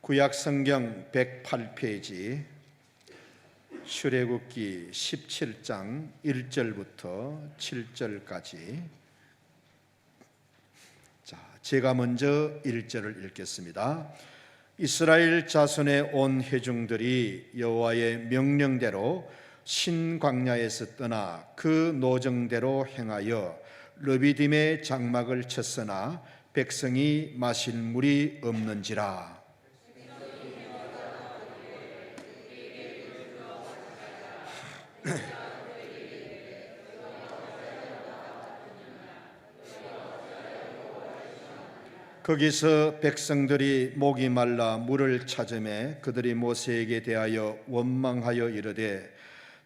구약성경 108페이지 출애굽기 17장 1절부터 7절까지. 제가 먼저 1절을 읽겠습니다. 이스라엘 자손의 온 회중들이 여호와의 명령대로 신광야에서 떠나 그 노정대로 행하여 르비딤의 장막을 쳤으나 백성이 마실 물이 없는지라. 거기서 백성들이 목이 말라 물을 찾으매 그들이 모세에게 대하여 원망하여 이르되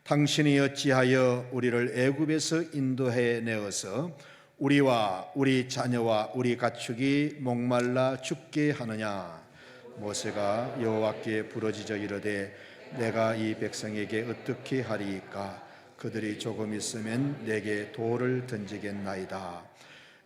당신이 어찌하여 우리를 애굽에서 인도해 내어서 우리와 우리 자녀와 우리 가축이 목말라 죽게 하느냐. 모세가 여호와께 부르짖어 이르되 내가 이 백성에게 어떻게 하리이까? 그들이 조금 있으면 내게 돌을 던지겠나이다.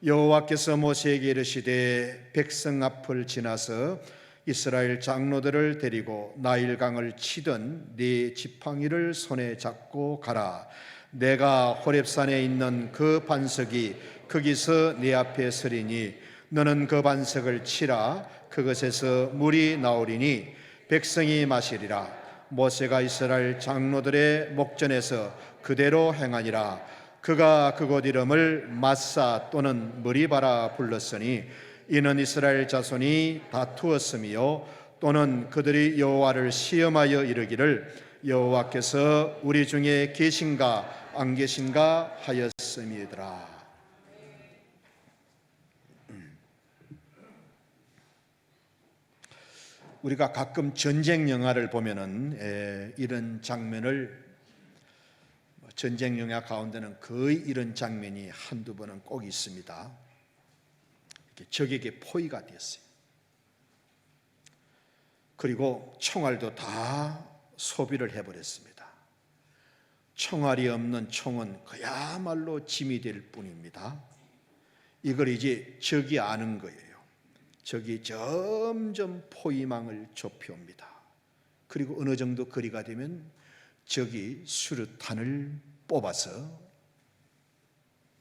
여호와께서 모세에게 이르시되 백성 앞을 지나서 이스라엘 장로들을 데리고 나일강을 치던 네 지팡이를 손에 잡고 가라. 내가 호렙산에 있는 그 반석이 거기서 네 앞에 서리니 너는 그 반석을 치라. 그것에서 물이 나오리니 백성이 마시리라. 모세가 이스라엘 장로들의 목전에서 그대로 행하니라. 그가 그곳 이름을 마사 또는 머리바라 불렀으니 이는 이스라엘 자손이 다투었으며 또는 그들이 여호와를 시험하여 이르기를 여호와께서 우리 중에 계신가 안 계신가 하였음이더라. 우리가 가끔 전쟁 영화를 보면은 이런 장면을, 전쟁 영화 가운데는 거의 이런 장면이 한두 번은 꼭 있습니다. 이렇게 적에게 포위가 되었어요. 그리고 총알도 다 소비를 해버렸습니다. 총알이 없는 총은 그야말로 짐이 될 뿐입니다. 이걸 이제 적이 아는 거예요. 적이 점점 포위망을 좁혀옵니다. 그리고 어느 정도 거리가 되면 적이 수류탄을 뽑아서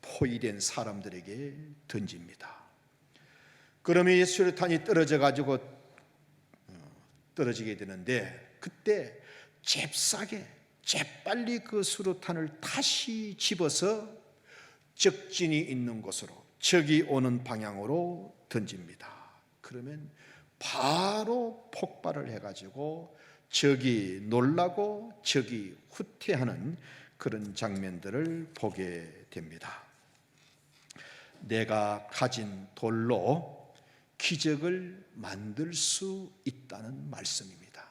포위된 사람들에게 던집니다. 그러면 이 수류탄이 떨어지게 되는데 그때 잽싸게 재빨리 그 수류탄을 다시 집어서 적진이 있는 곳으로, 적이 오는 방향으로 던집니다. 그러면 바로 폭발을 해가지고 적이 놀라고 적이 후퇴하는 그런 장면들을 보게 됩니다. 내가 가진 돌로 기적을 만들 수 있다는 말씀입니다.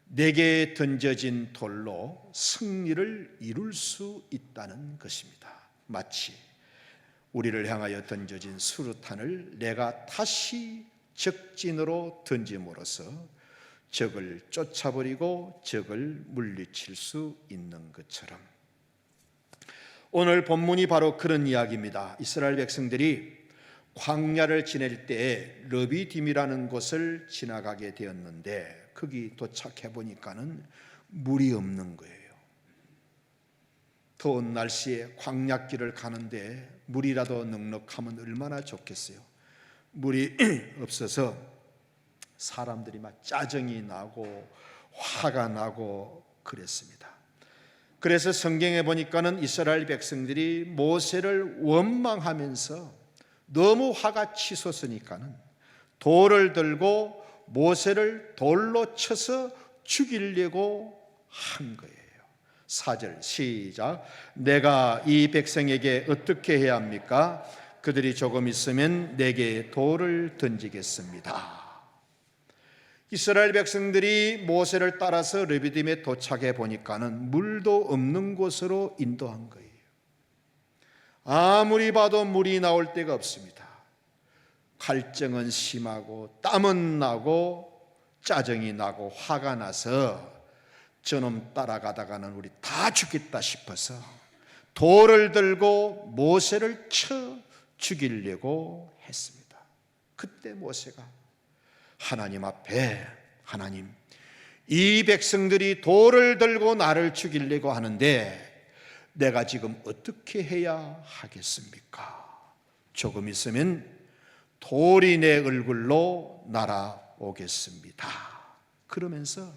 내게 던져진 돌로 승리를 이룰 수 있다는 것입니다. 마치 우리를 향하여 던져진 수류탄을 내가 다시 적진으로 던짐으로써 적을 쫓아버리고 적을 물리칠 수 있는 것처럼, 오늘 본문이 바로 그런 이야기입니다. 이스라엘 백성들이 광야를 지낼 때에 르비딤이라는 곳을 지나가게 되었는데 거기 도착해 보니까는 물이 없는 거예요. 더운 날씨에 광야길을 가는데 물이라도 넉넉하면 얼마나 좋겠어요. 물이 없어서 사람들이 막 짜증이 나고 화가 나고 그랬습니다. 그래서 성경에 보니까는 이스라엘 백성들이 모세를 원망하면서 너무 화가 치솟으니까는 돌을 들고 모세를 돌로 쳐서 죽이려고 한 거예요. 4절 시작. 내가 이 백성에게 어떻게 해야 합니까? 그들이 조금 있으면 내게 돌을 던지겠습니다. 이스라엘 백성들이 모세를 따라서 르비딤에 도착해 보니까는 물도 없는 곳으로 인도한 거예요. 아무리 봐도 물이 나올 데가 없습니다. 갈증은 심하고 땀은 나고 짜증이 나고 화가 나서 저놈 따라가다가는 우리 다 죽겠다 싶어서 돌을 들고 모세를 쳐 죽이려고 했습니다. 그때 모세가 하나님 앞에, 하나님, 이 백성들이 돌을 들고 나를 죽이려고 하는데 내가 지금 어떻게 해야 하겠습니까? 조금 있으면 돌이 내 얼굴로 날아오겠습니다. 그러면서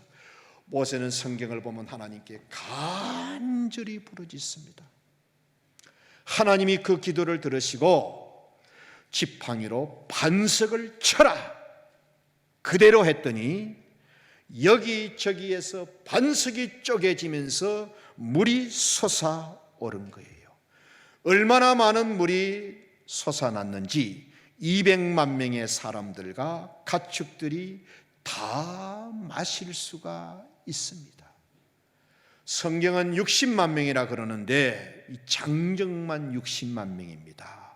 모세는 성경을 보면 하나님께 간절히 부르짖습니다. 하나님이 그 기도를 들으시고 지팡이로 반석을 쳐라 그대로 했더니 여기저기에서 반석이 쪼개지면서 물이 솟아오른 거예요. 얼마나 많은 물이 솟아났는지 200만 명의 사람들과 가축들이 다 마실 수가 있습니다. 성경은 60만 명이라 그러는데 이 장정만 60만 명입니다.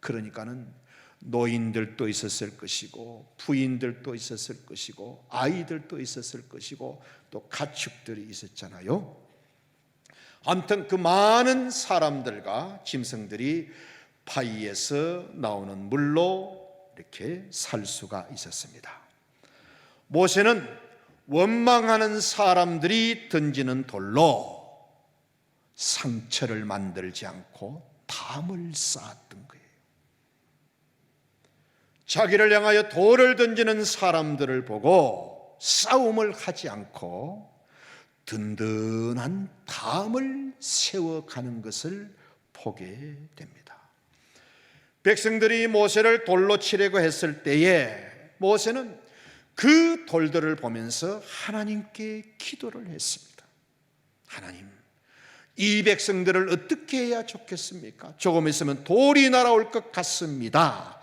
그러니까는 노인들도 있었을 것이고 부인들도 있었을 것이고 아이들도 있었을 것이고 또 가축들이 있었잖아요. 아무튼 그 많은 사람들과 짐승들이 바위에서 나오는 물로 이렇게 살 수가 있었습니다. 모세는 원망하는 사람들이 던지는 돌로 상처를 만들지 않고 담을 쌓았던 거예요. 자기를 향하여 돌을 던지는 사람들을 보고 싸움을 하지 않고 든든한 담을 세워가는 것을 보게 됩니다. 백성들이 모세를 돌로 치려고 했을 때에 모세는 그 돌들을 보면서 하나님께 기도를 했습니다. 하나님, 이 백성들을 어떻게 해야 좋겠습니까? 조금 있으면 돌이 날아올 것 같습니다.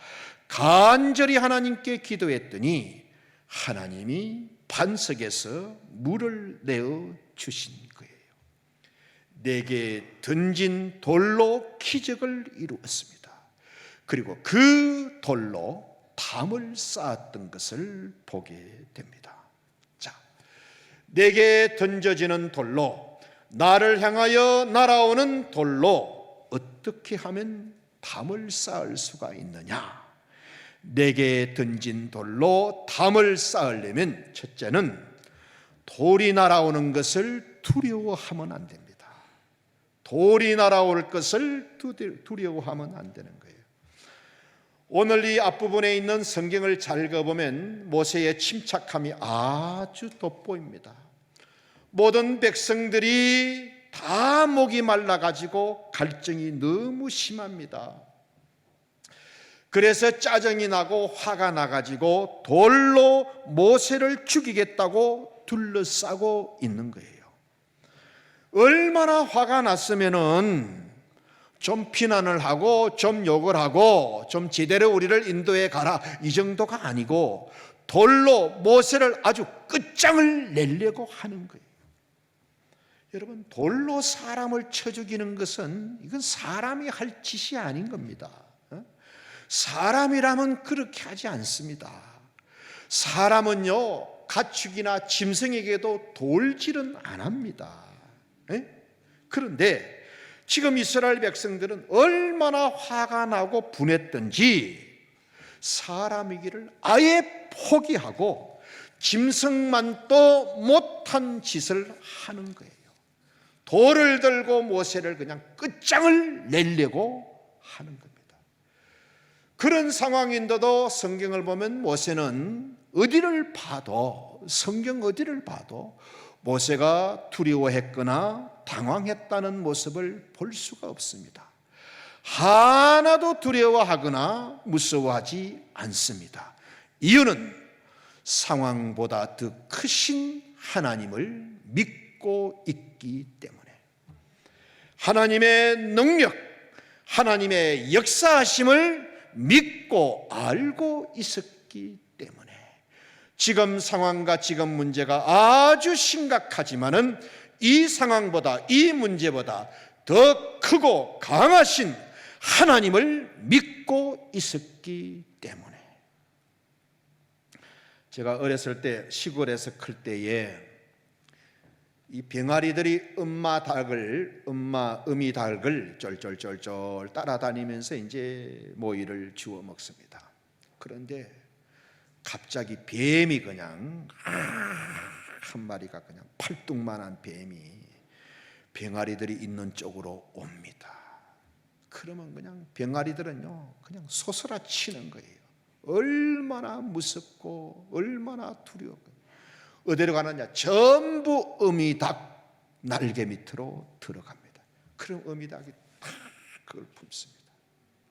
간절히 하나님께 기도했더니 하나님이 반석에서 물을 내어 주신 거예요. 내게 던진 돌로 기적을 이루었습니다. 그리고 그 돌로 담을 쌓았던 것을 보게 됩니다. 자, 내게 던져지는 돌로, 나를 향하여 날아오는 돌로 어떻게 하면 담을 쌓을 수가 있느냐? 내게 던진 돌로 담을 쌓으려면 첫째는 돌이 날아오는 것을 두려워하면 안 됩니다. 돌이 날아올 것을 두려워하면 안 되는 거예요. 오늘 이 앞부분에 있는 성경을 잘 읽어보면 모세의 침착함이 아주 돋보입니다. 모든 백성들이 다 목이 말라가지고 갈증이 너무 심합니다. 그래서 짜증이 나고 화가 나가지고 돌로 모세를 죽이겠다고 둘러싸고 있는 거예요. 얼마나 화가 났으면은 좀 비난을 하고 좀 욕을 하고 좀 제대로 우리를 인도해 가라 이 정도가 아니고 돌로 모세를 아주 끝장을 내려고 하는 거예요. 여러분, 돌로 사람을 쳐 죽이는 것은 이건 사람이 할 짓이 아닌 겁니다. 사람이라면 그렇게 하지 않습니다. 사람은요, 가축이나 짐승에게도 돌질은 안 합니다. 그런데 지금 이스라엘 백성들은 얼마나 화가 나고 분했던지 사람이기를 아예 포기하고 짐승만도 못한 짓을 하는 거예요. 돌을 들고 모세를 그냥 끝장을 내려고 하는 겁니다. 그런 상황인데도 성경을 보면 모세는 어디를 봐도, 성경 어디를 봐도 모세가 두려워했거나 당황했다는 모습을 볼 수가 없습니다. 하나도 두려워하거나 무서워하지 않습니다. 이유는 상황보다 더 크신 하나님을 믿고 있기 때문에, 하나님의 능력, 하나님의 역사하심을 믿고 알고 있었기 때문에 지금 상황과 지금 문제가 아주 심각하지만은 이 상황보다, 이 문제보다 더 크고 강하신 하나님을 믿고 있었기 때문에. 제가 어렸을 때 시골에서 클 때에 이 병아리들이 어미 닭을 쫄쫄쫄쫄 따라다니면서 이제 모이를 주워 먹습니다. 그런데 갑자기 뱀이 그냥 한 마리가 그냥 팔뚝만한 뱀이 병아리들이 있는 쪽으로 옵니다. 그러면 그냥 병아리들은요 그냥 솟아치는 거예요. 얼마나 무섭고 얼마나 두려워. 어디로 가느냐? 전부 어미닭 날개 밑으로 들어갑니다. 그럼 어미닭이 다 그걸 품습니다.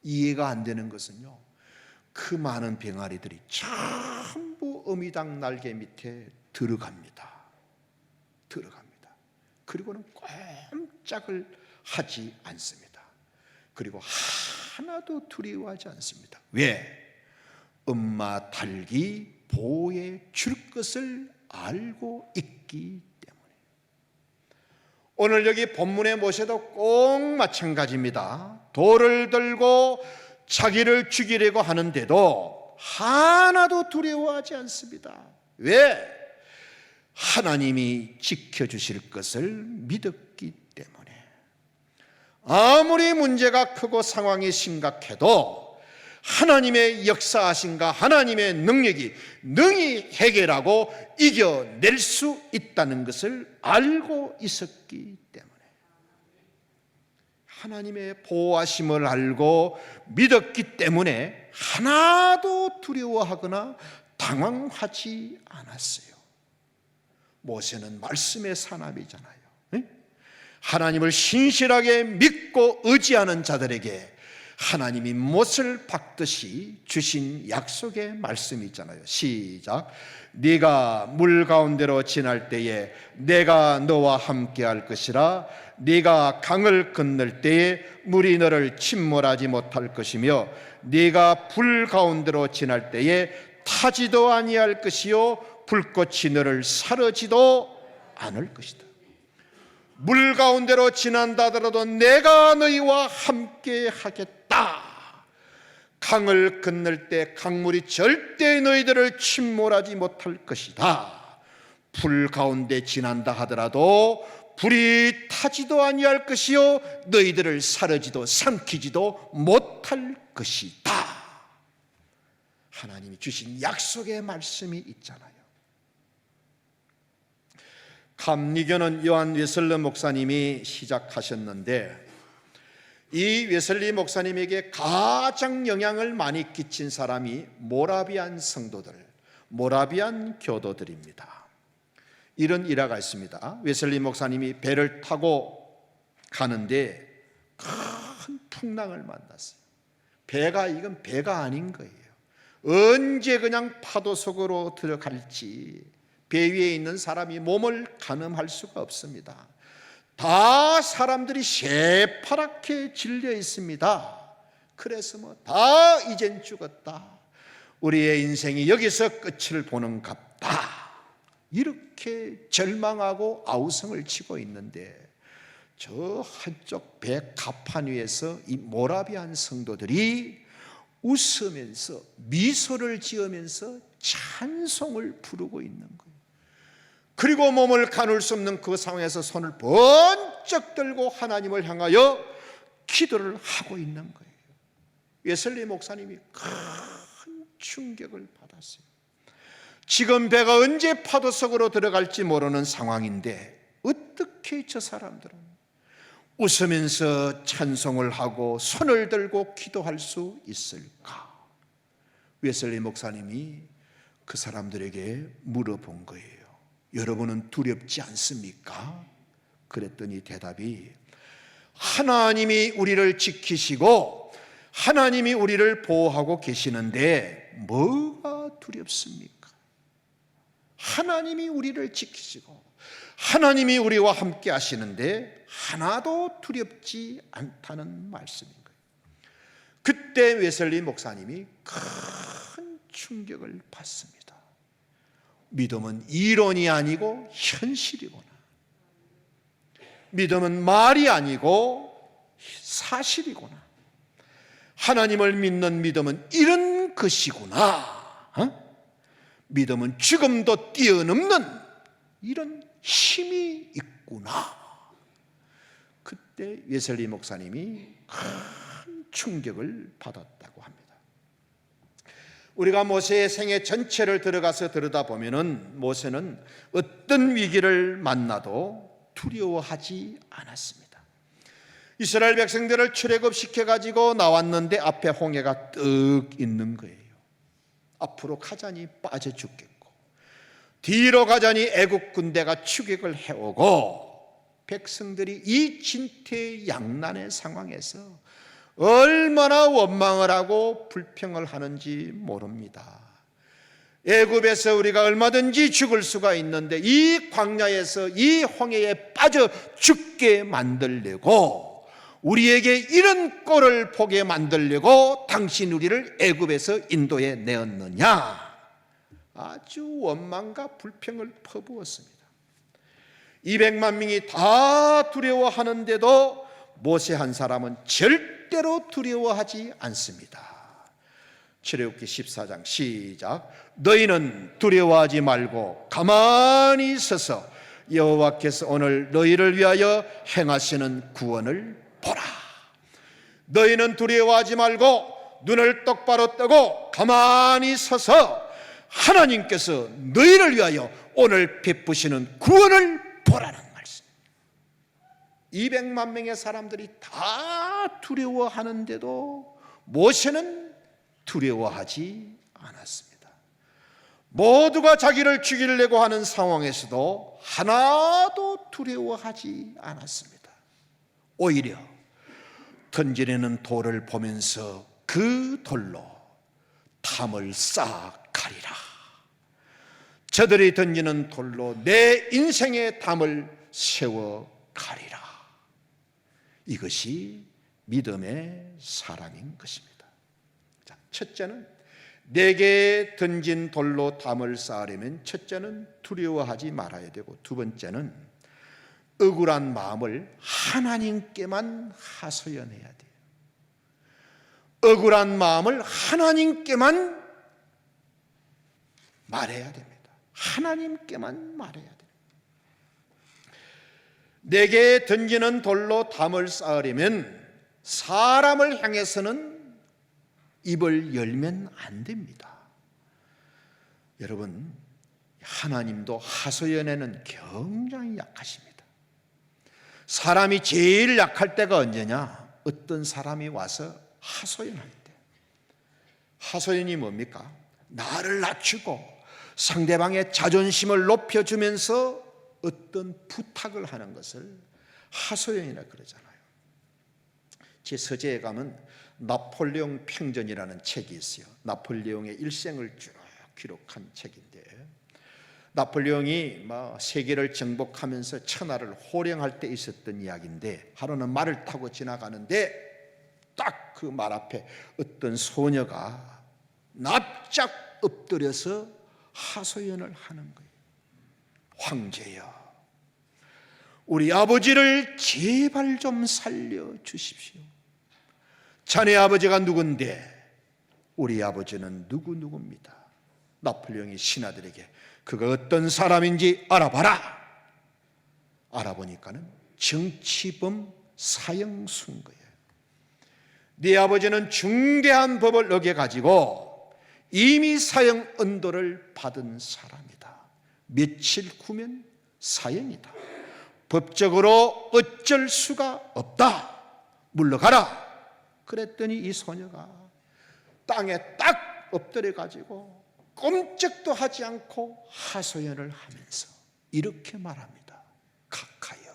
이해가 안 되는 것은요, 그 많은 병아리들이 전부 어미닭 날개 밑에 들어갑니다. 그리고는 꼼짝을 하지 않습니다. 그리고 하나도 두려워하지 않습니다. 왜? 엄마 닭이 보호해 줄 것을 알고 있기 때문에. 오늘 여기 본문에 모셔도 꼭 마찬가지입니다. 돌을 들고 자기를 죽이려고 하는데도 하나도 두려워하지 않습니다. 왜? 하나님이 지켜주실 것을 믿었기 때문에. 아무리 문제가 크고 상황이 심각해도 하나님의 역사하심과 하나님의 능력이 능히 해결하고 이겨낼 수 있다는 것을 알고 있었기 때문에, 하나님의 보호하심을 알고 믿었기 때문에 하나도 두려워하거나 당황하지 않았어요. 모세는 말씀의 사람이잖아요. 하나님을 신실하게 믿고 의지하는 자들에게 하나님이 못을 박듯이 주신 약속의 말씀이 있잖아요. 시작. 네가 물 가운데로 지날 때에 내가 너와 함께 할 것이라. 네가 강을 건널 때에 물이 너를 침몰하지 못할 것이며 네가 불 가운데로 지날 때에 타지도 아니할 것이요 불꽃이 너를 사르지도 않을 것이다. 물 가운데로 지난다 하더라도 내가 너희와 함께 하겠다. 강을 건널 때 강물이 절대 너희들을 침몰하지 못할 것이다. 불 가운데 지난다 하더라도 불이 타지도 아니할 것이요 너희들을 사르지도 삼키지도 못할 것이다. 하나님이 주신 약속의 말씀이 있잖아요. 감리교는 요한 웨슬리 목사님이 시작하셨는데, 이 웨슬리 목사님에게 가장 영향을 많이 끼친 사람이 모라비안 성도들, 모라비안 교도들입니다. 이런 일화가 있습니다. 웨슬리 목사님이 배를 타고 가는데 큰 풍랑을 만났어요. 이건 배가 아닌 거예요. 언제 그냥 파도 속으로 들어갈지 배 위에 있는 사람이 몸을 가늠할 수가 없습니다. 다 사람들이 새파랗게 질려 있습니다. 그래서 다 이젠 죽었다. 우리의 인생이 여기서 끝을 보는 갑다. 이렇게 절망하고 아우성을 치고 있는데, 저 한쪽 배 갑판 위에서 이 모라비안 성도들이 웃으면서 미소를 지으면서 찬송을 부르고 있는 거예요. 그리고 몸을 가눌 수 없는 그 상황에서 손을 번쩍 들고 하나님을 향하여 기도를 하고 있는 거예요. 웨슬리 목사님이 큰 충격을 받았어요. 지금 배가 언제 파도 속으로 들어갈지 모르는 상황인데 어떻게 저 사람들은 웃으면서 찬송을 하고 손을 들고 기도할 수 있을까? 웨슬리 목사님이 그 사람들에게 물어본 거예요. 여러분은 두렵지 않습니까? 그랬더니 대답이, 하나님이 우리를 지키시고 하나님이 우리를 보호하고 계시는데 뭐가 두렵습니까? 하나님이 우리를 지키시고 하나님이 우리와 함께 하시는데 하나도 두렵지 않다는 말씀인 거예요. 그때 웨슬리 목사님이 큰 충격을 받습니다. 믿음은 이론이 아니고 현실이구나. 믿음은 말이 아니고 사실이구나. 하나님을 믿는 믿음은 이런 것이구나. 믿음은 죽음도 뛰어넘는 이런 힘이 있구나. 그때 웨슬리 목사님이 큰 충격을 받았다고 합니다. 우리가 모세의 생애 전체를 들어가서 들여다보면은 모세는 어떤 위기를 만나도 두려워하지 않았습니다. 이스라엘 백성들을 출애굽시켜 가지고 나왔는데 앞에 홍해가 떡 있는 거예요. 앞으로 가자니 빠져 죽겠고 뒤로 가자니 애국 군대가 추격을 해오고 백성들이 이 진퇴양난의 상황에서 얼마나 원망을 하고 불평을 하는지 모릅니다. 애굽에서 우리가 얼마든지 죽을 수가 있는데 이 광야에서 이 홍해에 빠져 죽게 만들려고, 우리에게 이런 꼴을 보게 만들려고 당신 우리를 애굽에서 인도해 내었느냐, 아주 원망과 불평을 퍼부었습니다. 200만 명이 다 두려워하는데도 모세 한 사람은 절대로 두려워하지 않습니다. 출애굽기 14장 시작. 너희는 두려워하지 말고 가만히 서서 여호와께서 오늘 너희를 위하여 행하시는 구원을 보라. 너희는 두려워하지 말고 눈을 똑바로 뜨고 가만히 서서 하나님께서 너희를 위하여 오늘 베푸시는 구원을 보라는 말씀. 200만 명의 사람들이 다 두려워하는데도 모세는 두려워하지 않았습니다. 모두가 자기를 죽이려고 하는 상황에서도 하나도 두려워하지 않았습니다. 오히려 던지려는 돌을 보면서 그 돌로 담을 쌓아 가리라. 저들이 던지는 돌로 내 인생의 담을 세워 가리라. 이것이 믿음의 사람인 것입니다. 자, 첫째는 내게 던진 돌로 담을 쌓으려면 첫째는 두려워하지 말아야 되고, 두 번째는 억울한 마음을 하나님께만 하소연해야 돼요. 억울한 마음을 하나님께만 말해야 됩니다. 하나님께만 말해야 됩니다. 내게 던지는 돌로 담을 쌓으려면 사람을 향해서는 입을 열면 안 됩니다. 여러분, 하나님도 하소연에는 굉장히 약하십니다. 사람이 제일 약할 때가 언제냐? 어떤 사람이 와서 하소연할 때. 하소연이 뭡니까? 나를 낮추고 상대방의 자존심을 높여주면서 어떤 부탁을 하는 것을 하소연이라 그러잖아요. 제 서재에 가면 나폴레옹 평전이라는 책이 있어요. 나폴레옹의 일생을 쭉 기록한 책인데, 나폴레옹이 세계를 정복하면서 천하를 호령할 때 있었던 이야기인데, 하루는 말을 타고 지나가는데 딱 그 말 앞에 어떤 소녀가 납작 엎드려서 하소연을 하는 거예요. 황제여, 우리 아버지를 제발 좀 살려주십시오. 자네 아버지가 누군데? 우리 아버지는 누구입니다. 나폴레옹이 신하들에게 그가 어떤 사람인지 알아봐라. 알아보니까는 정치범 사형수인 거예요. 네 아버지는 중대한 법을 어겨가지고 이미 사형 언도를 받은 사람이다. 며칠 후면 사형이다. 법적으로 어쩔 수가 없다. 물러가라. 그랬더니 이 소녀가 땅에 딱 엎드려 가지고 꼼짝도 하지 않고 하소연을 하면서 이렇게 말합니다. 각하여,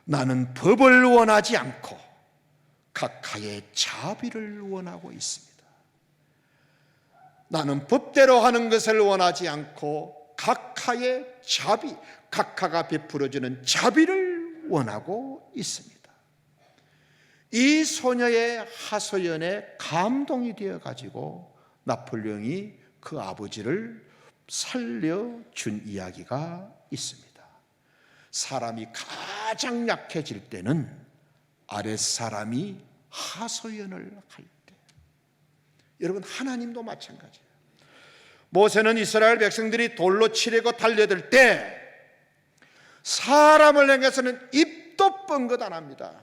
나는 법을 원하지 않고 각하의 자비를 원하고 있습니다. 나는 법대로 하는 것을 원하지 않고 각하의 자비, 각하가 베풀어주는 자비를 원하고 있습니다. 이 소녀의 하소연에 감동이 되어 가지고 나폴레옹이 그 아버지를 살려준 이야기가 있습니다. 사람이 가장 약해질 때는 아랫사람이 하소연을 할 때. 여러분, 하나님도 마찬가지예요. 모세는 이스라엘 백성들이 돌로 치려고 달려들 때 사람을 향해서는 입도 뻥긋 안 합니다.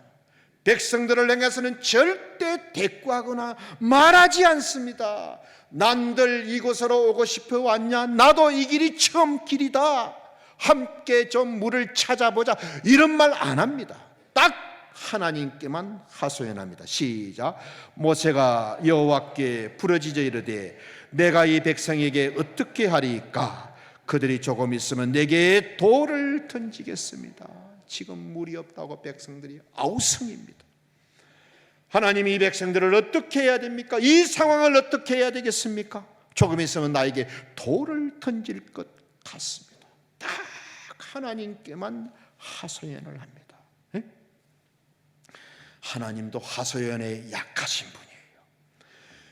백성들을 향해서는 절대 대꾸하거나 말하지 않습니다. 난들 이곳으로 오고 싶어 왔냐? 나도 이 길이 처음 길이다. 함께 좀 물을 찾아보자. 이런 말 안 합니다. 딱 하나님께만 하소연합니다. 시작. 모세가 여호와께 부르짖어 이르되 내가 이 백성에게 어떻게 하리까? 그들이 조금 있으면 내게 돌을 던지겠습니다. 지금 물이 없다고 백성들이 아우성입니다. 하나님이 이 백성들을 어떻게 해야 됩니까? 이 상황을 어떻게 해야 되겠습니까? 조금 있으면 나에게 돌을 던질 것 같습니다. 딱 하나님께만 하소연을 합니다. 네? 하나님도 하소연에 약하신 분이에요.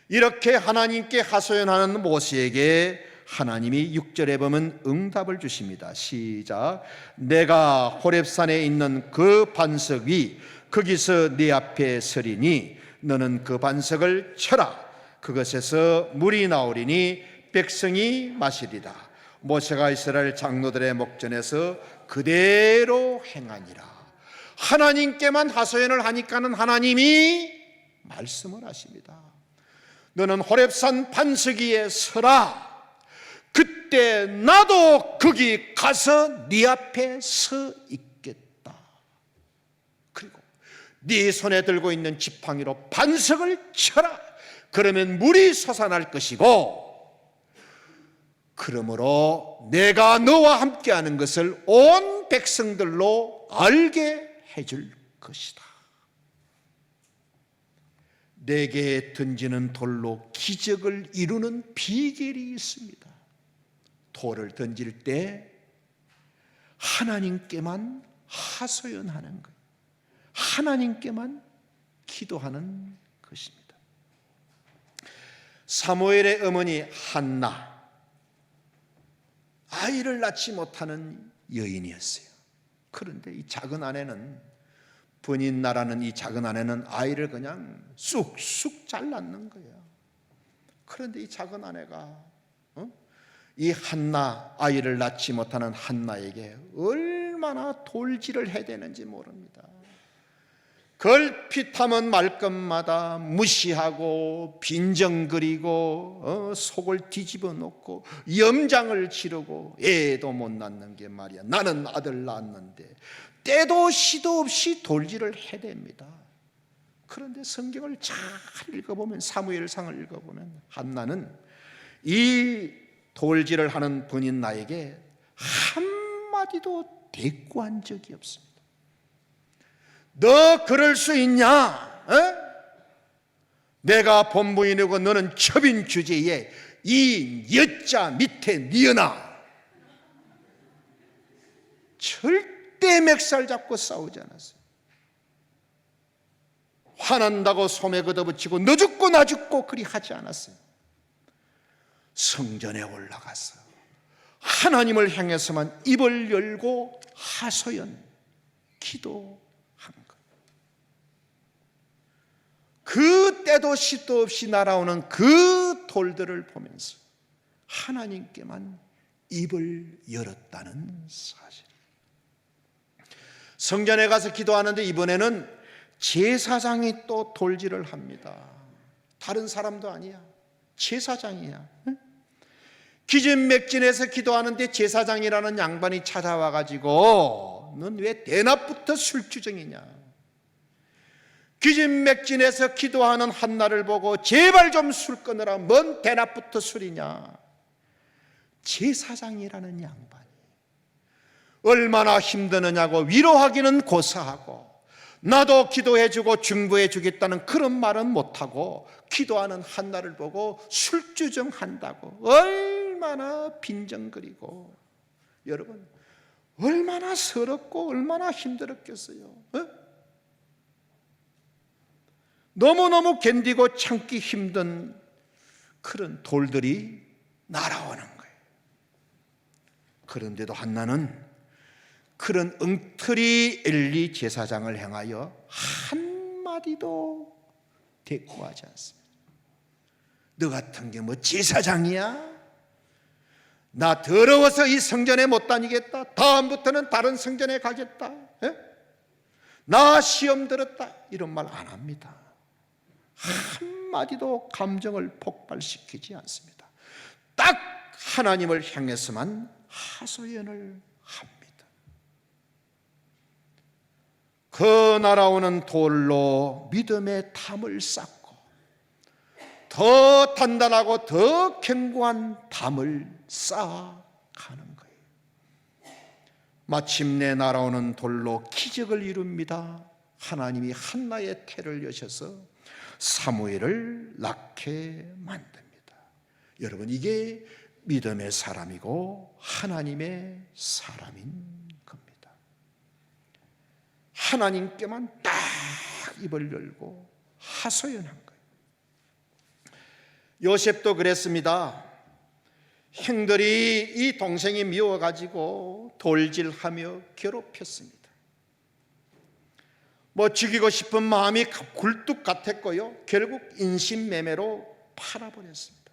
이렇게 하나님께 하소연하는 모세에게 하나님이 6절에 보면 응답을 주십니다. 시작. 내가 호렙산에 있는 그 반석 위 거기서 네 앞에 서리니 너는 그 반석을 쳐라. 그것에서 물이 나오리니 백성이 마시리라. 모세가 이스라엘 장로들의 목전에서 그대로 행하니라. 하나님께만 하소연을 하니까는 하나님이 말씀을 하십니다. 너는 호렙산 반석 위에 서라. 그때 나도 거기 가서 네 앞에 서 있겠다. 그리고 네 손에 들고 있는 지팡이로 반석을 쳐라. 그러면 물이 솟아날 것이고, 그러므로 내가 너와 함께하는 것을 온 백성들로 알게 해줄 것이다. 내게 던지는 돌로 기적을 이루는 비결이 있습니다. 돌을 던질 때 하나님께만 하소연하는 것, 하나님께만 기도하는 것입니다. 사무엘의 어머니 한나, 아이를 낳지 못하는 여인이었어요. 그런데 이 작은 아내는, 분인나라는 이 작은 아내는 아이를 그냥 쑥쑥 잘 낳는 거예요. 그런데 이 작은 아내가 이 한나, 아이를 낳지 못하는 한나에게 얼마나 돌질을 해야 되는지 모릅니다. 걸핏하면 말끝마다 무시하고 빈정거리고 속을 뒤집어 놓고 염장을 지르고 애도 못 낳는 게 말이야. 나는 아들 낳았는데 때도 시도 없이 돌질을 해댑니다. 그런데 성경을 잘 읽어보면, 사무엘상을 읽어보면 한나는 이 돌질을 하는 분인 나에게 한마디도 대꾸한 적이 없습니다. 너 그럴 수 있냐? 내가 본부인이고 너는 첩인 주제에 이 여자 밑에 니어나. 절대 맥살 잡고 싸우지 않았어요. 화난다고 소매 걷어붙이고 너 죽고 나 죽고 그리 하지 않았어요. 성전에 올라가서 하나님을 향해서만 입을 열고 하소연, 기도한 것. 그 때도 시도 없이 날아오는 그 돌들을 보면서 하나님께만 입을 열었다는 사실. 성전에 가서 기도하는데 이번에는 제사장이 또 돌질을 합니다. 다른 사람도 아니야. 제사장이야. 기진맥진해서 기도하는데 제사장이라는 양반이 찾아와가지고 넌 왜 대낮부터 술주정이냐. 기진맥진해서 기도하는 한나를 보고 제발 좀 술 끊으라. 뭔 대낮부터 술이냐. 제사장이라는 양반이 얼마나 힘드느냐고 위로하기는 고사하고 나도 기도해주고 중보해주겠다는 그런 말은 못하고 기도하는 한나를 보고 술주정한다고 얼마나 빈정거리고, 여러분 얼마나 서럽고 얼마나 힘들었겠어요. 너무너무 견디고 참기 힘든 그런 돌들이 날아오는 거예요. 그런데도 한나는 그런 엉터리 엘리 제사장을 향하여 한마디도 대꾸하지 않습니다. 너 같은 게 뭐 제사장이야? 나 더러워서 이 성전에 못 다니겠다. 다음부터는 다른 성전에 가겠다. 나 시험 들었다 이런 말 안 합니다. 한마디도 감정을 폭발시키지 않습니다. 딱 하나님을 향해서만 하소연을 합니다. 그 날아오는 돌로 믿음의 담을 쌓고 더 단단하고 더 견고한 담을 쌓아가는 거예요. 마침내 날아오는 돌로 기적을 이룹니다. 하나님이 한나의 태를 여셔서 사무엘을 낳게 만듭니다. 여러분, 이게 믿음의 사람이고 하나님의 사람인 겁니다. 하나님께만 딱 입을 열고 하소연한 거예요. 요셉도 그랬습니다. 형들이 이 동생이 미워가지고 돌질하며 괴롭혔습니다. 죽이고 싶은 마음이 굴뚝 같았고요, 결국 인신매매로 팔아버렸습니다.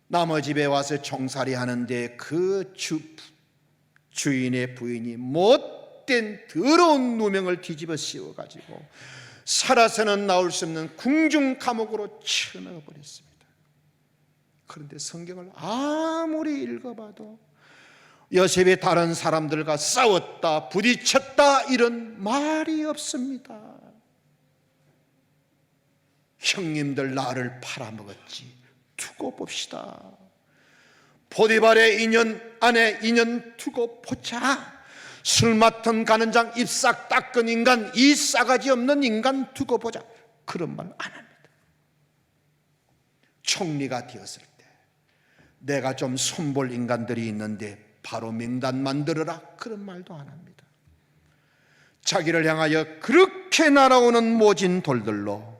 남의 집에 와서 종살이 하는데 그 주인의 부인이 못된 더러운 누명을 뒤집어 씌워가지고 살아서는 나올 수 없는 궁중 감옥으로 쳐넣어버렸습니다. 그런데 성경을 아무리 읽어봐도 요셉이 다른 사람들과 싸웠다, 부딪혔다 이런 말이 없습니다. 형님들 나를 팔아먹었지, 두고 봅시다. 보디발의 아내 인연 두고 보자. 술 맡은 가는 장 입싹 닦은 인간, 이 싸가지 없는 인간 두고 보자. 그런 말 안 합니다. 총리가 되었을 때 내가 좀 손볼 인간들이 있는데 바로 명단 만들어라, 그런 말도 안 합니다. 자기를 향하여 그렇게 날아오는 모진 돌들로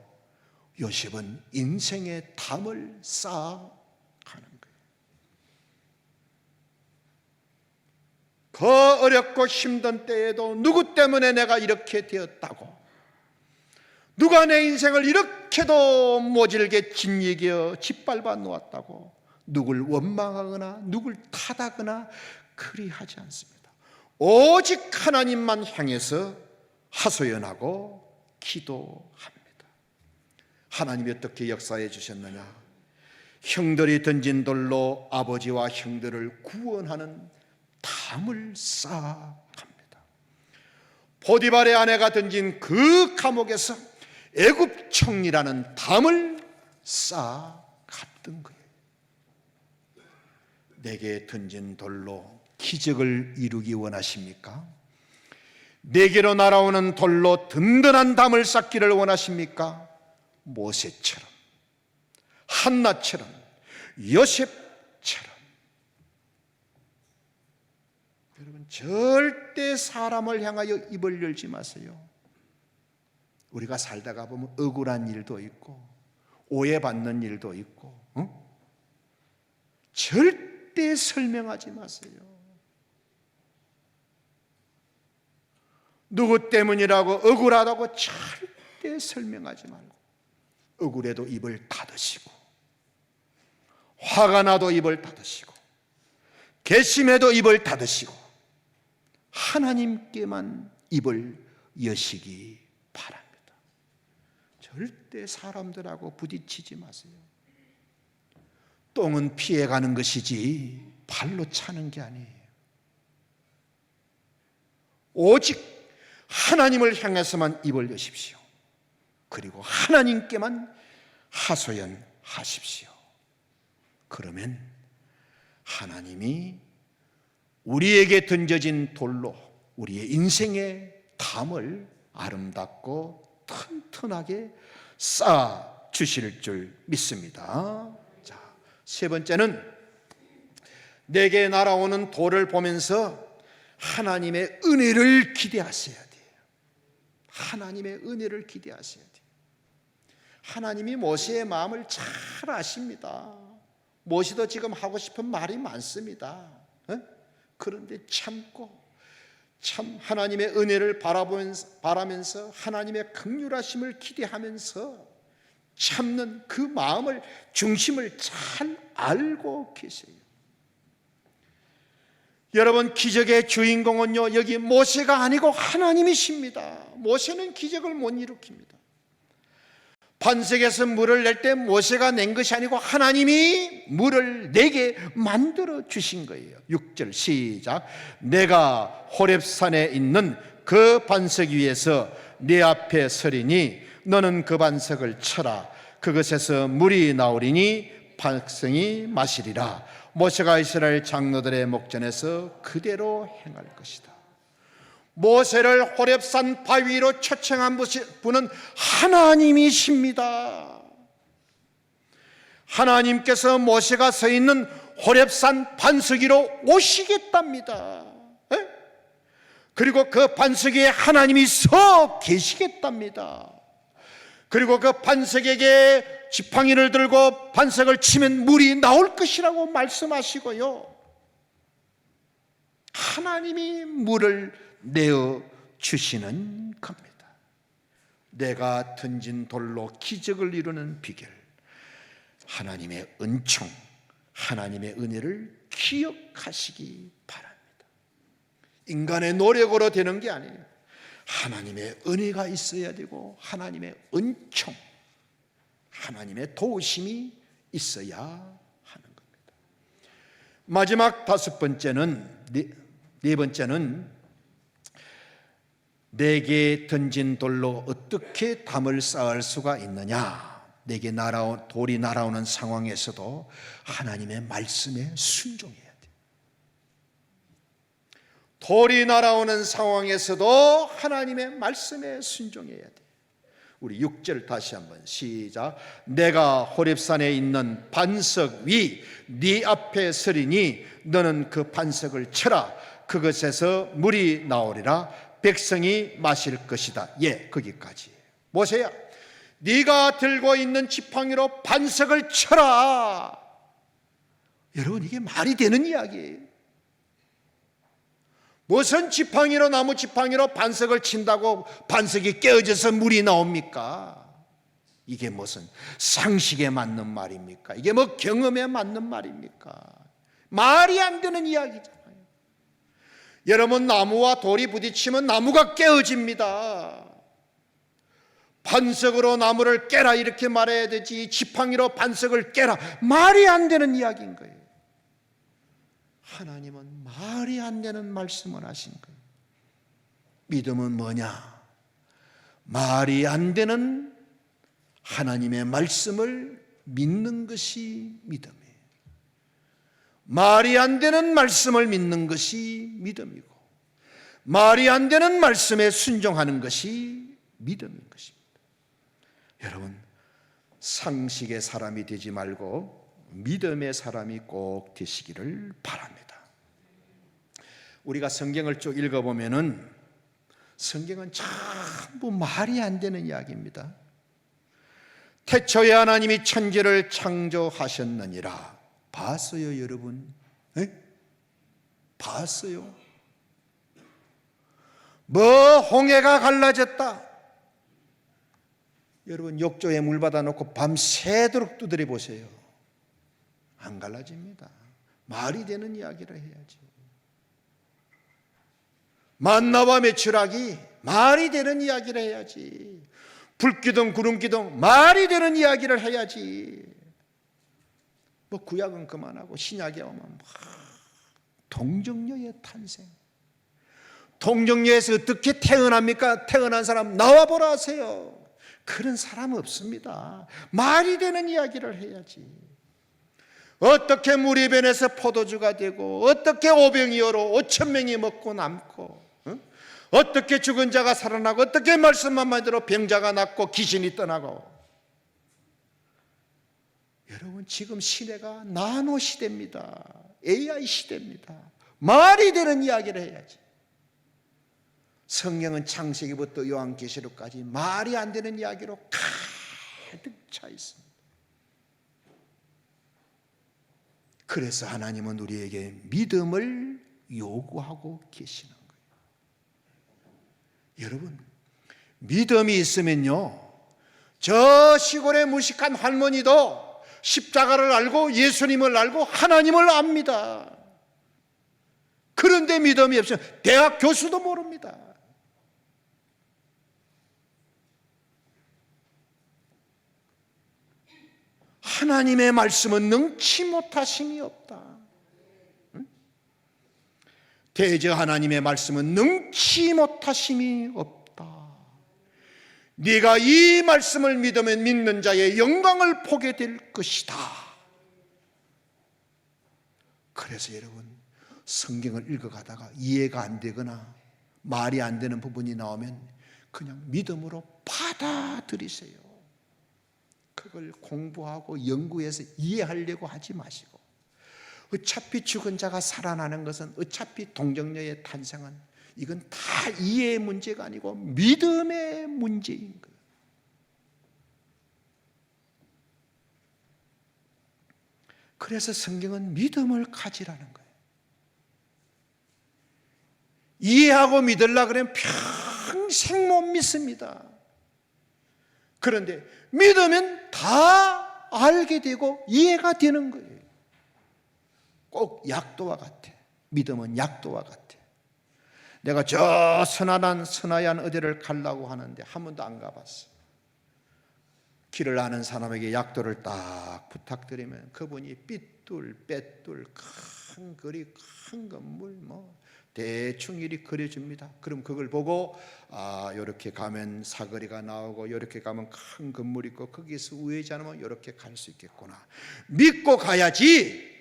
요셉은 인생의 담을 쌓아가는 거예요. 그 어렵고 힘든 때에도 누구 때문에 내가 이렇게 되었다고, 누가 내 인생을 이렇게도 모질게 짓이겨 짓밟아 놓았다고 누굴 원망하거나 누굴 탓하거나 그리하지 않습니다. 오직 하나님만 향해서 하소연하고 기도합니다. 하나님이 어떻게 역사해 주셨느냐? 형들이 던진 돌로 아버지와 형들을 구원하는 담을 쌓아갑니다. 보디발의 아내가 던진 그 감옥에서 애굽 총리라는 담을 쌓아갔던 거예요. 내게 던진 돌로 기적을 이루기 원하십니까? 내게로 날아오는 돌로 든든한 담을 쌓기를 원하십니까? 모세처럼, 한나처럼, 요셉처럼. 여러분, 절대 사람을 향하여 입을 열지 마세요. 우리가 살다가 보면 억울한 일도 있고 오해받는 일도 있고, 절대 설명하지 마세요. 누구 때문이라고 억울하다고 절대 설명하지 말고, 억울해도 입을 닫으시고, 화가 나도 입을 닫으시고, 괘씸해도 입을 닫으시고, 하나님께만 입을 여시기 바랍니다. 절대 사람들하고 부딪히지 마세요. 똥은 피해가는 것이지 발로 차는 게 아니에요. 오직 하나님을 향해서만 입을 여십시오. 그리고 하나님께만 하소연하십시오. 그러면 하나님이 우리에게 던져진 돌로 우리의 인생의 담을 아름답고 튼튼하게 쌓아 주실 줄 믿습니다. 자, 세 번째는 내게 날아오는 돌을 보면서 하나님의 은혜를 기대하셔야 돼요. 하나님의 은혜를 기대하셔야 돼요. 하나님이 모세의 마음을 잘 아십니다. 모세도 지금 하고 싶은 말이 많습니다. 그런데 참고 참 하나님의 은혜를 바라면서 하나님의 긍휼하심을 기대하면서 참는 그 마음을, 중심을 잘 알고 계세요. 여러분, 기적의 주인공은요, 여기 모세가 아니고 하나님이십니다. 모세는 기적을 못 일으킵니다. 반석에서 물을 낼 때 모세가 낸 것이 아니고 하나님이 물을 내게 만들어 주신 거예요. 6절 시작. 내가 호렙산에 있는 그 반석 위에서 네 앞에 서리니 너는 그 반석을 쳐라. 그것에서 물이 나오리니 백성이 마시리라. 모세가 이스라엘 장로들의 목전에서 그대로 행할 것이다. 모세를 호렙산 바위로 초청한 분은 하나님이십니다. 하나님께서 모세가 서 있는 호렙산 반석 위로 오시겠답니다. 그리고 그 반석 위에 하나님이 서 계시겠답니다. 그리고 그 반석에게 지팡이를 들고 반석을 치면 물이 나올 것이라고 말씀하시고요, 하나님이 물을 내어 주시는 겁니다. 내가 던진 돌로 기적을 이루는 비결, 하나님의 은총, 하나님의 은혜를 기억하시기 바랍니다. 인간의 노력으로 되는 게 아니에요. 하나님의 은혜가 있어야 되고 하나님의 은총, 하나님의 도우심이 있어야 하는 겁니다. 마지막 다섯 번째는, 네 번째는 내게 던진 돌로 어떻게 담을 쌓을 수가 있느냐. 내게 돌이 날아오는 상황에서도 하나님의 말씀에 순종해야 돼요. 돌이 날아오는 상황에서도 하나님의 말씀에 순종해야 돼요. 우리 6절 다시 한번 시작. 내가 호렙산에 있는 반석 위 네 앞에 서리니 너는 그 반석을 쳐라. 그것에서 물이 나오리라. 백성이 마실 것이다. 예, 거기까지. 모세야, 네가 들고 있는 지팡이로 반석을 쳐라. 여러분, 이게 말이 되는 이야기예요. 무슨 지팡이로, 나무 지팡이로 반석을 친다고 반석이 깨어져서 물이 나옵니까? 이게 무슨 상식에 맞는 말입니까? 이게 뭐 경험에 맞는 말입니까? 말이 안 되는 이야기잖아요. 여러분, 나무와 돌이 부딪히면 나무가 깨어집니다. 반석으로 나무를 깨라 이렇게 말해야 되지, 지팡이로 반석을 깨라, 말이 안 되는 이야기인 거예요. 하나님은 말이 안 되는 말씀을 하신 거예요. 믿음은 뭐냐? 말이 안 되는 하나님의 말씀을 믿는 것이 믿음이에요. 말이 안 되는 말씀을 믿는 것이 믿음이고, 말이 안 되는 말씀에 순종하는 것이 믿음인 것입니다. 여러분, 상식의 사람이 되지 말고 믿음의 사람이 꼭 되시기를 바랍니다. 우리가 성경을 쭉 읽어보면은 성경은 전부 말이 안 되는 이야기입니다. 태초에 하나님이 천지를 창조하셨느니라. 봤어요, 여러분? 에? 봤어요? 뭐 홍해가 갈라졌다. 여러분, 욕조에 물 받아놓고 밤새도록 두드려 보세요. 안 갈라집니다. 말이 되는 이야기를 해야지. 만나와 메추라기, 말이 되는 이야기를 해야지. 불기둥 구름기둥, 말이 되는 이야기를 해야지. 뭐 구약은 그만하고 신약에 오면 동정녀의 탄생, 동정녀에서 어떻게 태어납니까? 태어난 사람 나와보라 하세요. 그런 사람 없습니다. 말이 되는 이야기를 해야지. 어떻게 물이 변해서 포도주가 되고, 어떻게 오병이어로 5,000명이 먹고 남고, 어떻게 죽은 자가 살아나고, 어떻게 말씀 한마디로 병자가 낫고 귀신이 떠나고. 여러분, 지금 시대가 나노 시대입니다. AI 시대입니다. 말이 되는 이야기를 해야지. 성경은 창세기부터 요한계시록까지 말이 안 되는 이야기로 가득 차 있습니다. 그래서 하나님은 우리에게 믿음을 요구하고 계시는 거예요. 여러분, 믿음이 있으면요, 저 시골의 무식한 할머니도 십자가를 알고 예수님을 알고 하나님을 압니다. 그런데 믿음이 없으면 대학 교수도 모릅니다. 하나님의 말씀은 능치 못하심이 없다. 대저 하나님의 말씀은 능치 못하심이 없다. 네가 이 말씀을 믿으면 믿는 자의 영광을 보게 될 것이다. 그래서 여러분, 성경을 읽어가다가 이해가 안 되거나 말이 안 되는 부분이 나오면 그냥 믿음으로 받아들이세요. 그걸 공부하고 연구해서 이해하려고 하지 마시고, 어차피 죽은 자가 살아나는 것은, 어차피 동정녀의 탄생은, 이건 다 이해의 문제가 아니고 믿음의 문제인 거예요. 그래서 성경은 믿음을 가지라는 거예요. 이해하고 믿으려고 그러면 평생 못 믿습니다. 그런데 믿으면 다 알게 되고 이해가 되는 거예요. 꼭 약도와 같아. 믿음은 약도와 같아. 내가 저 선하얀 어디를 가려고 하는데 한 번도 안 가봤어. 길을 아는 사람에게 약도를 딱 부탁드리면 그분이 삐뚤 빼뚤 큰 거리, 큰 건물 대충 이리 그려줍니다. 그럼 그걸 보고 이렇게 가면 사거리가 나오고 이렇게 가면 큰 건물이 있고 거기서 우회전하면 이렇게 갈 수 있겠구나. 믿고 가야지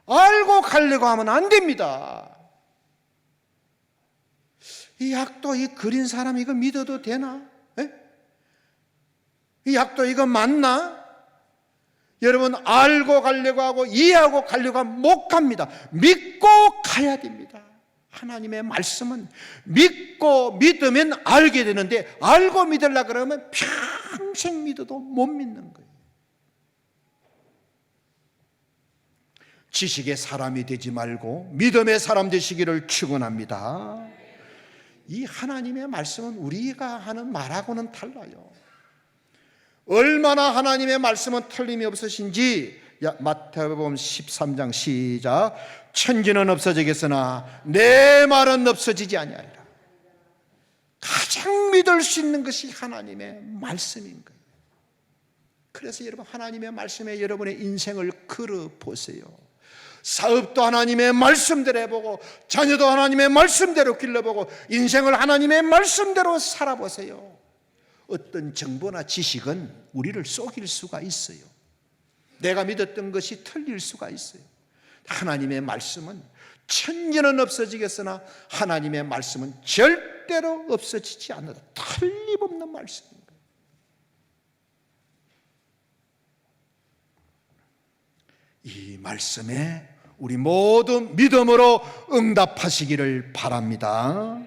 알고 가려고 하면 안 됩니다. 이 약도 이 그린 사람 이거 믿어도 되나? 이 약도 이거 맞나? 여러분, 알고 가려고 하고 이해하고 가려고 하면 못 갑니다. 믿고 가야 됩니다. 하나님의 말씀은 믿고 믿으면 알게 되는데, 알고 믿으려고 그러면 평생 믿어도 못 믿는 거예요. 지식의 사람이 되지 말고 믿음의 사람 되시기를 축원합니다. 이 하나님의 말씀은 우리가 하는 말하고는 달라요. 얼마나 하나님의 말씀은 틀림이 없으신지 마태복음 13장 시작. 천지는 없어지겠으나 내 말은 없어지지 아니하리라. 가장 믿을 수 있는 것이 하나님의 말씀인 거예요. 그래서 여러분, 하나님의 말씀에 여러분의 인생을 걸어보세요. 사업도 하나님의 말씀대로 해보고, 자녀도 하나님의 말씀대로 길러보고, 인생을 하나님의 말씀대로 살아보세요. 어떤 정보나 지식은 우리를 속일 수가 있어요. 내가 믿었던 것이 틀릴 수가 있어요. 하나님의 말씀은 천지는 없어지겠으나 하나님의 말씀은 절대로 없어지지 않는다. 틀림없는 말씀입니다. 이 말씀에 우리 모두 믿음으로 응답하시기를 바랍니다.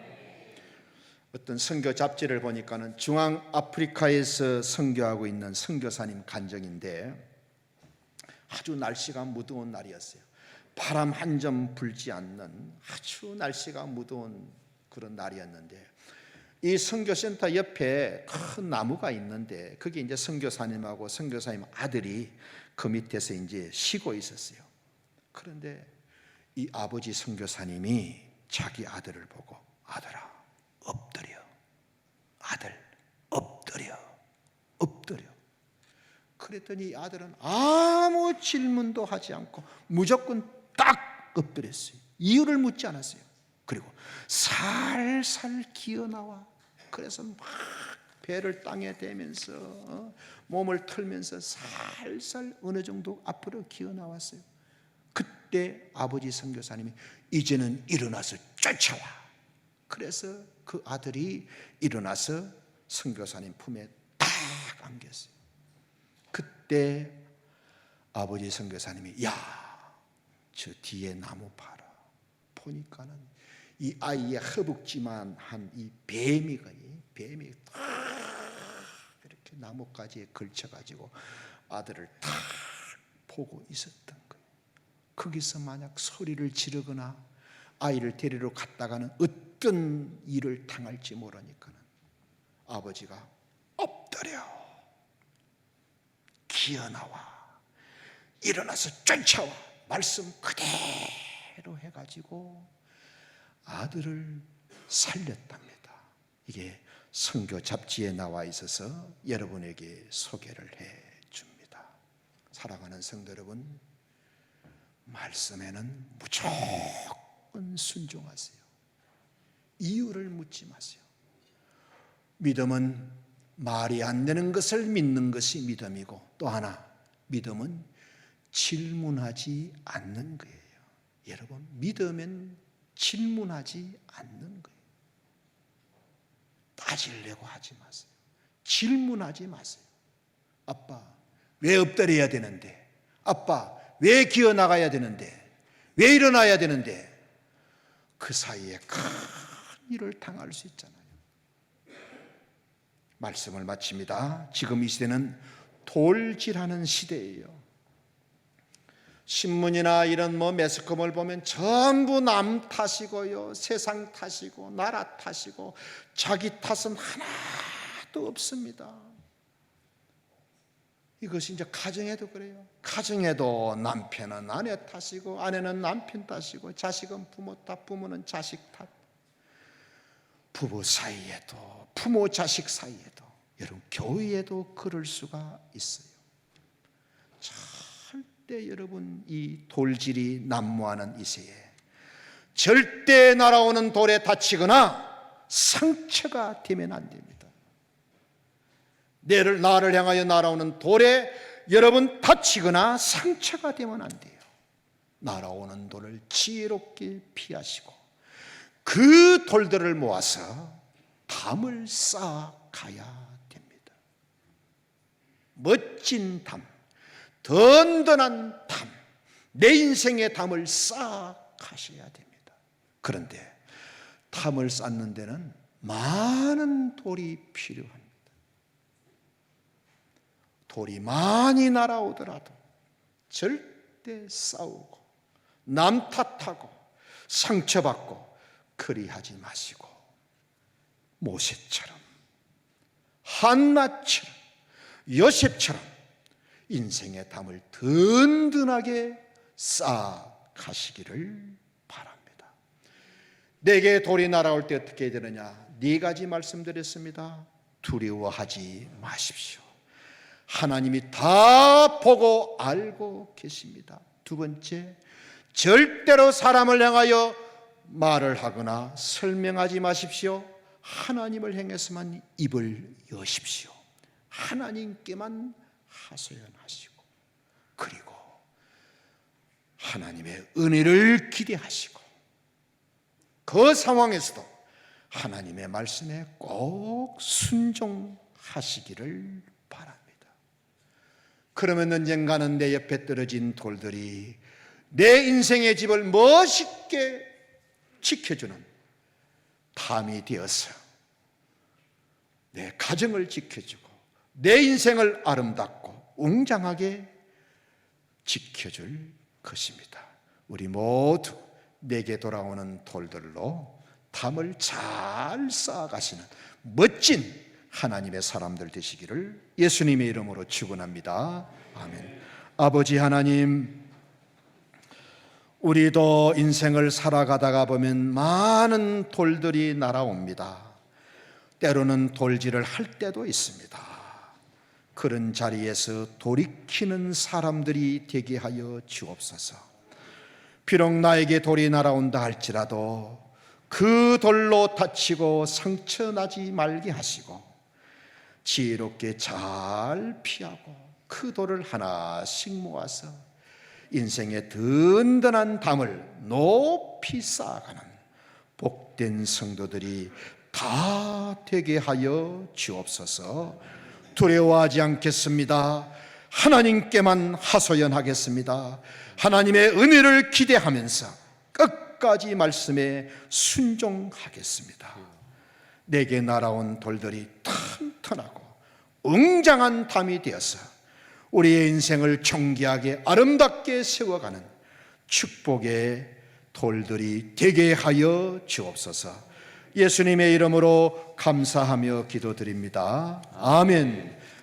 어떤 선교 잡지를 보니까는 중앙아프리카에서 선교하고 있는 선교사님 간증인데, 아주 날씨가 무더운 날이었어요. 바람 한 점 불지 않는 아주 날씨가 무더운 그런 날이었는데, 이 선교센터 옆에 큰 나무가 있는데 거기 이제 선교사님하고 선교사님 아들이 그 밑에서 이제 쉬고 있었어요. 그런데 이 아버지 선교사님이 자기 아들을 보고, 아들아 엎드려, 아들 엎드려, 엎드려. 그랬더니 아들은 아무 질문도 하지 않고 무조건 딱 엎드렸어요. 이유를 묻지 않았어요. 그리고 살살 기어나와. 그래서 막 배를 땅에 대면서 몸을 털면서 살살 어느 정도 앞으로 기어나왔어요. 그때 아버지 선교사님이 이제는 일어나서 쫓아와. 그래서 그 아들이 일어나서 선교사님 품에 딱 안겼어요. 그때 아버지 선교사님이, 야, 저 뒤에 나무 봐라. 보니까는 이 아이의 허벅지만 한 이 뱀이 딱 이렇게 나뭇가지에 걸쳐가지고 아들을 딱 보고 있었던 거예요. 거기서 만약 소리를 지르거나 아이를 데리러 갔다가는 어떤 일을 당할지 모르니까는 아버지가 엎드려, 기어나와, 일어나서 쫓아와, 말씀 그대로 대로 해가지고 아들을 살렸답니다. 이게 선교 잡지에 나와 있어서 여러분에게 소개를 해줍니다. 사랑하는 성도 여러분, 말씀에는 무조건 순종하세요. 이유를 묻지 마세요. 믿음은 말이 안 되는 것을 믿는 것이 믿음이고, 또 하나, 믿음은 질문하지 않는 거예요. 여러분, 믿으면 질문하지 않는 거예요. 따지려고 하지 마세요. 질문하지 마세요. 아빠, 왜 엎드려야 되는데? 아빠, 왜 기어 나가야 되는데? 왜 일어나야 되는데? 그 사이에 큰 일을 당할 수 있잖아요. 말씀을 마칩니다. 지금 이 시대는 돌질하는 시대예요. 신문이나 이런 매스컴을 보면 전부 남 탓이고요, 세상 탓이고, 나라 탓이고, 자기 탓은 하나도 없습니다. 이것이 이제 가정에도 그래요. 가정에도 남편은 아내 탓이고, 아내는 남편 탓이고, 자식은 부모 탓, 부모는 자식 탓. 부부 사이에도, 부모 자식 사이에도, 여러분 교회에도 그럴 수가 있어요. 절대 여러분 이 돌질이 난무하는 이 시대에 절대 날아오는 돌에 다치거나 상처가 되면 안 됩니다. 나를 향하여 날아오는 돌에 여러분 다치거나 상처가 되면 안 돼요. 날아오는 돌을 지혜롭게 피하시고 그 돌들을 모아서 담을 쌓아가야 됩니다. 멋진 담, 든든한 담, 내 인생의 담을 쌓아가셔야 됩니다. 그런데 담을 쌓는 데는 많은 돌이 필요합니다. 돌이 많이 날아오더라도 절대 싸우고 남 탓하고 상처받고 그리하지 마시고 모세처럼, 한나처럼, 요셉처럼 인생의 담을 든든하게 쌓아가시기를 바랍니다. 내게 돌이 날아올 때 어떻게 해야 되느냐? 4가지 말씀드렸습니다. 두려워하지 마십시오. 하나님이 다 보고 알고 계십니다. 2번째, 절대로 사람을 향하여 말을 하거나 설명하지 마십시오. 하나님을 향해서만 입을 여십시오. 하나님께만 하소연하시고, 그리고 하나님의 은혜를 기대하시고, 그 상황에서도 하나님의 말씀에 꼭 순종하시기를 바랍니다. 그러면 언젠가는 내 옆에 떨어진 돌들이 내 인생의 집을 멋있게 지켜주는 담이 되어서 내 가정을 지켜주고 내 인생을 아름답고 웅장하게 지켜줄 것입니다. 우리 모두 내게 돌아오는 돌들로 담을 잘 쌓아가시는 멋진 하나님의 사람들 되시기를 예수님의 이름으로 축원합니다. 아멘. 아버지 하나님, 우리도 인생을 살아가다가 보면 많은 돌들이 날아옵니다. 때로는 돌질을 할 때도 있습니다. 그런 자리에서 돌이키는 사람들이 되게 하여 주옵소서. 비록 나에게 돌이 날아온다 할지라도 그 돌로 다치고 상처 나지 말게 하시고 지혜롭게 잘 피하고 그 돌을 하나씩 모아서 인생의 든든한 담을 높이 쌓아가는 복된 성도들이 다 되게 하여 주옵소서. 두려워하지 않겠습니다. 하나님께만 하소연하겠습니다. 하나님의 은혜를 기대하면서 끝까지 말씀에 순종하겠습니다. 내게 날아온 돌들이 튼튼하고 웅장한 담이 되어서 우리의 인생을 존귀하게 아름답게 세워가는 축복의 돌들이 되게 하여 주옵소서. 예수님의 이름으로 감사하며 기도드립니다. 아멘.